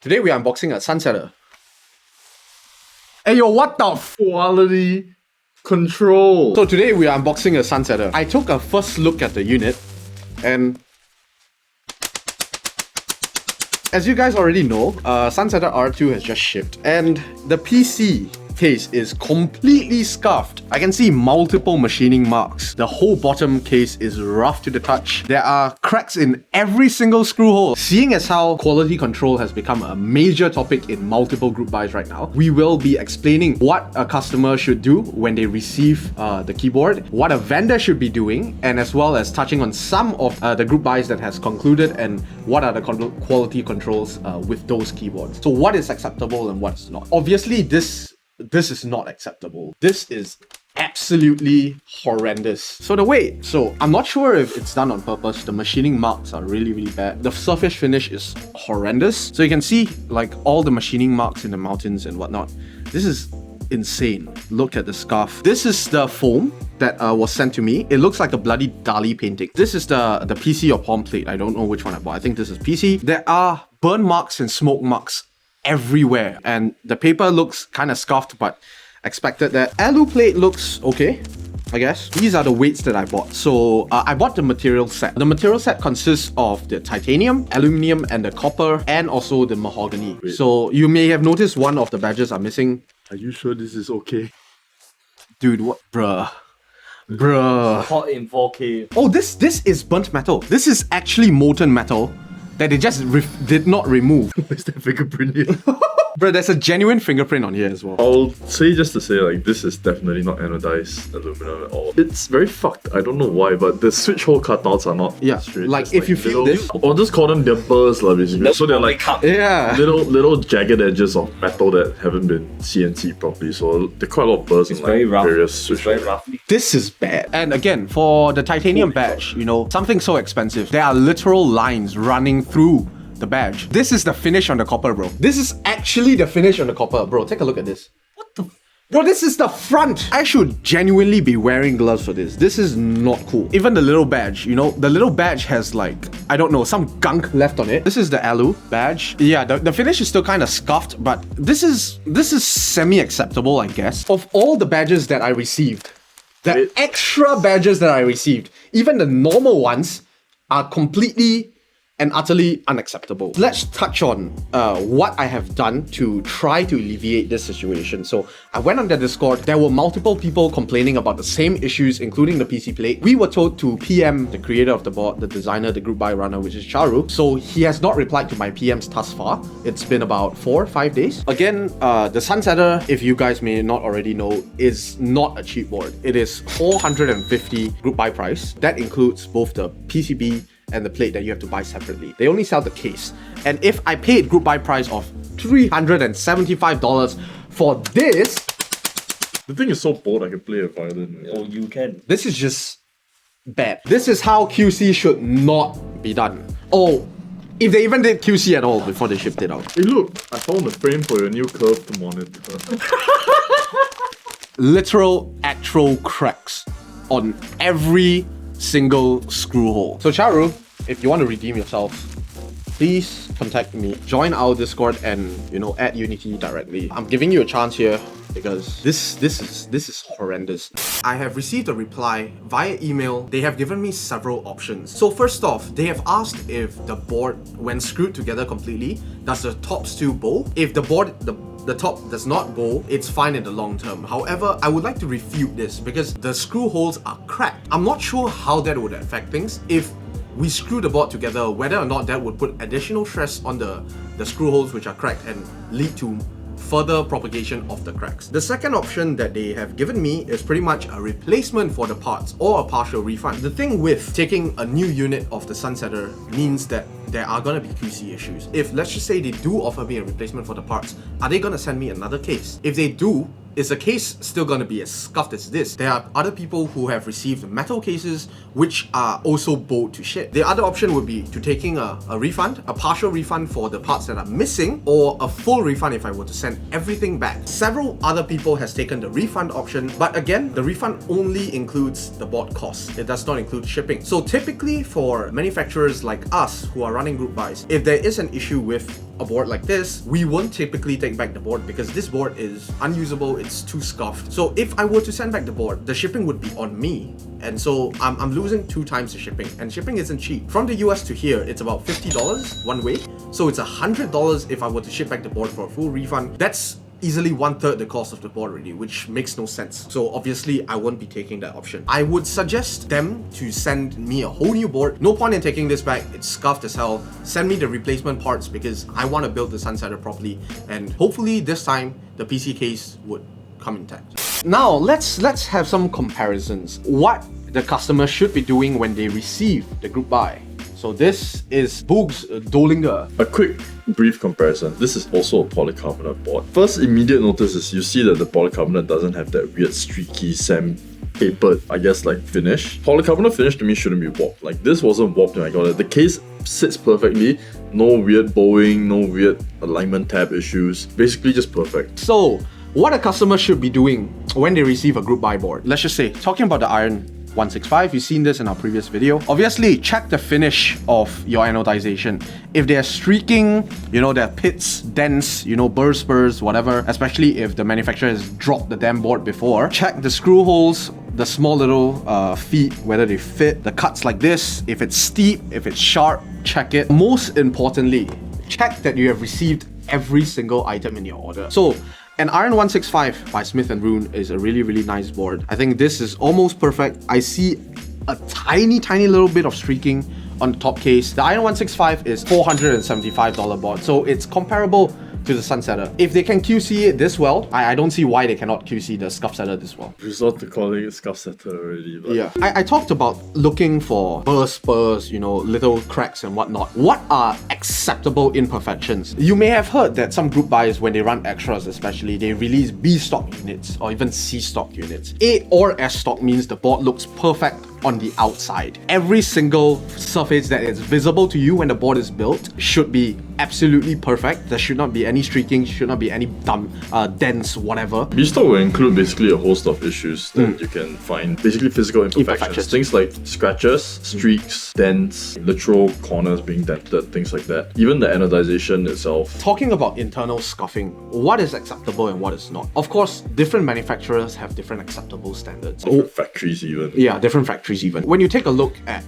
Today we are unboxing a Sunsetter. Hey yo, what the quality control? So today we are unboxing a Sunsetter. I took a first look at the unit and as you guys already know, Sunsetter R2 has just shipped and the PC case is completely scuffed. I can see multiple machining marks. The whole bottom case is rough to the touch. There are cracks in every single screw hole. Seeing as how quality control has become a major topic in multiple group buys right now, we will be explaining what a customer should do when they receive the keyboard, what a vendor should be doing, and as well as touching on some of the group buys that has concluded and what are the quality controls with those keyboards. So what is acceptable and what's not. Obviously this is not acceptable. This is absolutely horrendous. So I'm not sure if it's done on purpose. The machining marks are really bad. The surface finish is horrendous. So you can see like all the machining marks in the mountains and whatnot. This is insane. Look at the scarf. This is the foam that was sent to me. It looks like a bloody Dali painting. This is the PC or palm plate. I don't know which one I bought. I think this is PC. There are burn marks and smoke marks everywhere and the paper looks kind of scuffed, but expected that. Alu plate looks okay, I guess. These are the weights that I bought. So I bought the material set. The material set consists of the titanium, aluminum, and the copper, and also the mahogany. Wait. So you may have noticed one of the badges are missing. Are you sure this is okay? Dude, what? Bruh. Hot in 4K. Oh, this is burnt metal. This is actually molten metal that they just did not remove. Where's that fingerprint here? Bro, there's a genuine fingerprint on here as well. I'll say just to say, like, this is definitely not anodized aluminum at all. It's very fucked. I don't know why, but the switch hole cutouts are not straight. Like It's if you feel this, I'll just call them their burrs, basically. So they're like yeah. little jagged edges of metal that haven't been CNC properly. So there are quite a lot of burrs in very rough. various switch Very holes. roughly. This is bad. And again, for the titanium badge, you know, something so expensive, there are literal lines running through the badge. This is the finish on the copper, bro. This is actually the finish on the copper. Bro, take a look at this. What the? Bro, this is the front. I should genuinely be wearing gloves for this. This is not cool. Even the little badge, you know, the little badge has like, I don't know, some gunk left on it. This is the alu badge. Yeah, the finish is still kind of scuffed, but this is semi-acceptable, I guess. Of all the badges that I received, the extra badges that I received, even the normal ones are completely and utterly unacceptable. Let's touch on what I have done to try to alleviate this situation. So I went on the Discord. There were multiple people complaining about the same issues, including the PC plate. We were told to PM the creator of the board, the designer, the group buy runner, which is Charue. So he has not replied to my PMs thus far. It's been about 4 or 5 days. Again, the Sunsetter, if you guys may not already know, is not a cheap board. It is $450 group buy price. That includes both the PCB and the plate that you have to buy separately. They only sell the case. And if I paid group buy price of $375 for this, The thing is so bold, I can play a violin. Oh, you can. this is just bad. This is how QC should not be done. Oh, if they even did QC at all before they shipped it out. Hey look, I found the frame for your new curved monitor. Literal, actual cracks on every single screw hole. So Charue, if you want to redeem yourself, please contact me. Join our Discord and, you know, add Unity directly. I'm giving you a chance here because this is horrendous. I have received a reply via email. They have given me several options. So first off, they have asked if the board, when screwed together completely, does the top still bow? If the top does not bow, it's fine in the long term. However, I would like to refute this because the screw holes are cracked. I'm not sure how that would affect things. If we screw the board together, whether or not that would put additional stress on the screw holes which are cracked and lead to further propagation of the cracks. The second option that they have given me is pretty much a replacement for the parts or a partial refund. The thing with taking a new unit of the Sunsetter means that there are gonna be QC issues. If let's just say they do offer me a replacement for the parts, are they gonna send me another case? If they do, is the case still gonna be as scuffed as this? There are other people who have received metal cases which are also bowed to shit. The other option would be to taking a refund, a partial refund for the parts that are missing, or a full refund if I were to send everything back. Several other people has taken the refund option, but again, the refund only includes the board costs. It does not include shipping. So typically for manufacturers like us who are running group buys, if there is an issue with a board like this, we won't typically take back the board because this board is unusable, it's too scuffed. So if I were to send back the board, the shipping would be on me. And so I'm losing 2 times the shipping, and shipping isn't cheap. From the US to here, it's about $50 one way. So it's $100 if I were to ship back the board for a full refund. That's easily 1/3 the cost of the board already, which makes no sense. So obviously I won't be taking that option. I would suggest them to send me a whole new board. No point in taking this back, it's scuffed as hell. Send me the replacement parts because I want to build the Sunsetter properly, and hopefully this time the PC case would come intact. Now let's have some comparisons. What the customer should be doing when they receive the group buy. So this is Boog's Dolinger. A quick, brief comparison. This is also a polycarbonate board. First immediate notice is you see that the polycarbonate doesn't have that weird streaky sandpapered, I guess, like finish. Polycarbonate finish to me shouldn't be warped. Like this wasn't warped when I got it. The case sits perfectly. No weird bowing, no weird alignment tab issues. Basically just perfect. So what a customer should be doing when they receive a group buy board. Let's just say, talking about the Iron 165, you've seen this in our previous video. Obviously, check the finish of your anodization. If they're streaking, there are pits, dents, burr spurs, whatever, especially if the manufacturer has dropped the damn board before. Check the screw holes, the small little feet, whether they fit, the cuts like this, if it's steep, if it's sharp, check it. Most importantly, check that you have received every single item in your order. So, an Iron 165 by Smith & Rune is a really, really nice board. I think this is almost perfect. I see a tiny little bit of streaking on the top case. The Iron 165 is $475 board, so it's comparable to the Sunsetter. If they can QC it this well, I don't see why they cannot QC the scuff setter this well. Resort to calling it scuff setter already. But yeah. I talked about looking for burr spurs, little cracks and whatnot. What are acceptable imperfections? You may have heard that some group buys, when they run extras especially, they release B stock units or even C stock units. A or S stock means the board looks perfect on the outside. Every single surface that is visible to you when the board is built should be absolutely perfect. There should not be any streaking, should not be any dents, whatever. B-stock will include basically a host of issues that you can find, basically physical imperfections. Things like scratches, streaks, dents, literal corners being dented, things like that. Even the anodization itself. Talking about internal scuffing, what is acceptable and what is not? Of course, different manufacturers have different acceptable standards. Different factories even. Yeah, different factories even. When you take a look at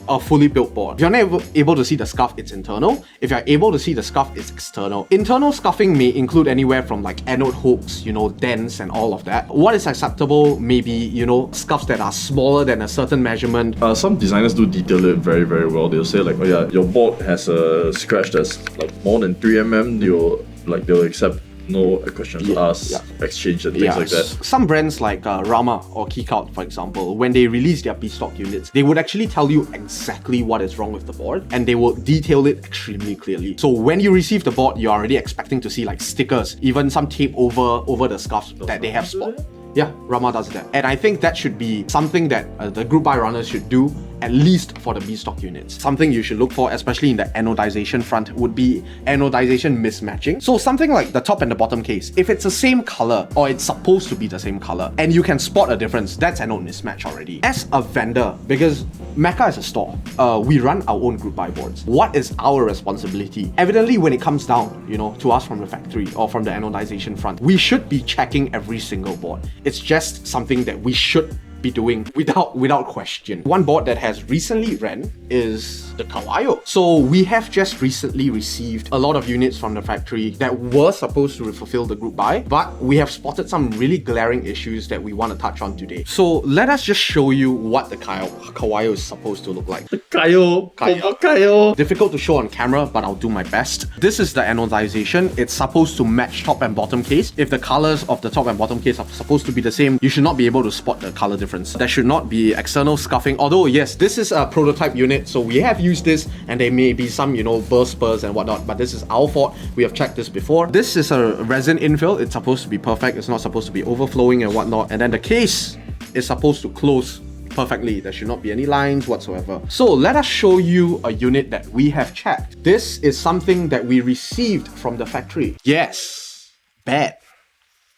a fully built board, if you're not able to see the scuff, it's internal. If you're able to see the scuff, it's external. Internal scuffing may include anywhere from like anode hooks, dents and all of that. What is acceptable may be, scuffs that are smaller than a certain measurement. Some designers do detail it very, very well. They'll say like, oh yeah, your board has a scratch that's like more than 3 mm. They'll accept no questions asked, exchange and things like that. Some brands like Rama or Keycloud, for example, when they release their B-stock units, they would actually tell you exactly what is wrong with the board, and they will detail it extremely clearly. So when you receive the board, you're already expecting to see like stickers, even some tape over the scuffs that they have spot. Yeah, Rama does that. And I think that should be something that the group buy runners should do, at least for the B-stock units. Something you should look for, especially in the anodization front, would be anodization mismatching. So something like the top and the bottom case, if it's the same color, or it's supposed to be the same color, and you can spot a difference, that's anode mismatch already. As a vendor, because Mecha is a store, we run our own group buy boards. What is our responsibility? Evidently, when it comes down, to us from the factory or from the anodization front, we should be checking every single board. It's just something that we should be doing without question. One board that has recently ran is the Kawayo. So we have just recently received a lot of units from the factory that were supposed to fulfill the group buy, but we have spotted some really glaring issues that we want to touch on today. So let us just show you what the Kawayo is supposed to look like. The Kawayo. Difficult to show on camera, but I'll do my best. This is the anodization. It's supposed to match top and bottom case. If the colors of the top and bottom case are supposed to be the same, you should not be able to spot the color difference difference. There should not be external scuffing, although yes, this is a prototype unit, so we have used this and there may be some, burst spurs and whatnot, but this is our fault. We have checked this before. This is a resin infill. It's supposed to be perfect. It's not supposed to be overflowing and whatnot. And then the case is supposed to close perfectly. There should not be any lines whatsoever. So let us show you a unit that we have checked. This is something that we received from the factory. Yes, bad.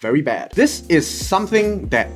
Very bad. This is something that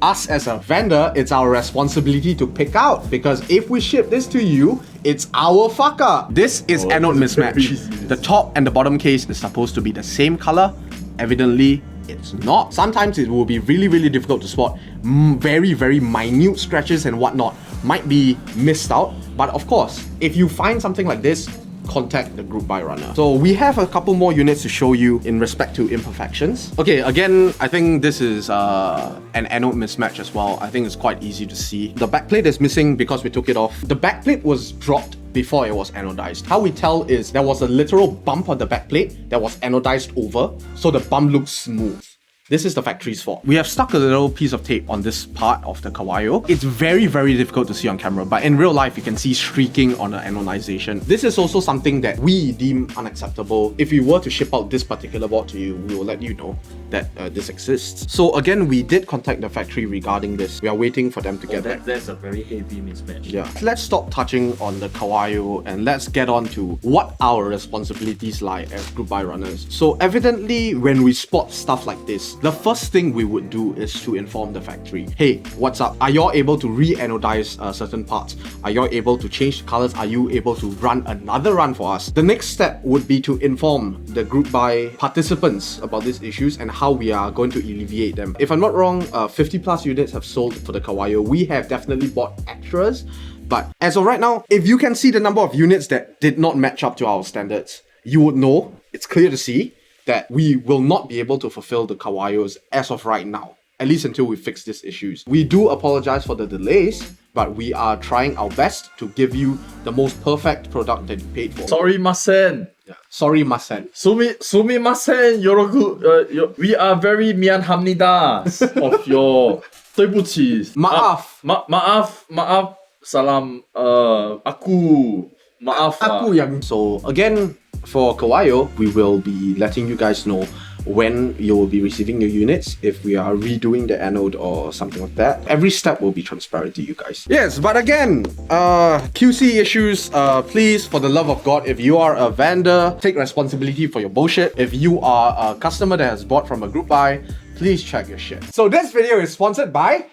us as a vendor, it's our responsibility to pick out, because if we ship this to you, it's our fucker. This is anode mismatch. The top and the bottom case is supposed to be the same color. Evidently, it's not. Sometimes it will be really difficult to spot. Very minute scratches and whatnot might be missed out. But of course, if you find something like this, contact the group buy runner. So we have a couple more units to show you in respect to imperfections. Okay, again, I think this is an anode mismatch as well. I think it's quite easy to see. The backplate is missing because we took it off. The backplate was dropped before it was anodized. How we tell is there was a literal bump on the backplate that was anodized over, so the bump looks smooth. This is the factory's fault. We have stuck a little piece of tape on this part of the Kawayo. It's very difficult to see on camera, but in real life, you can see streaking on the anodization. This is also something that we deem unacceptable. If we were to ship out this particular board to you, we will let you know that this exists. So again, we did contact the factory regarding this. We are waiting for them to get back. That's a very heavy mismatch. Yeah. Let's stop touching on the Kawayo and let's get on to what our responsibilities lie as group buy runners. So evidently, when we spot stuff like this, the first thing we would do is to inform the factory. Hey, what's up? Are y'all able to re-anodize certain parts? Are y'all able to change the colors? Are you able to run another run for us? The next step would be to inform the group buy participants about these issues and how we are going to alleviate them. If I'm not wrong, 50 plus units have sold for the Kawayo. We have definitely bought extras, but as of right now, if you can see the number of units that did not match up to our standards, you would know, it's clear to see, that we will not be able to fulfill the Kawayos as of right now, at least until we fix these issues. We do apologize for the delays, but we are trying our best to give you the most perfect product that you paid for. Sorry, masen. Yeah. Sorry, masen. Sumimasen, we are very mianhamnida of your 对不起. Maaf. Maaf. Salam. Maaf. Aku yang. So again, for Kawayo, we will be letting you guys know when you will be receiving your units, if we are redoing the anode or something like that. Every step will be transparent to you guys. Yes, but again, QC issues, please, for the love of God, if you are a vendor, take responsibility for your bullshit. If you are a customer that has bought from a group buy, please check your shit. So this video is sponsored by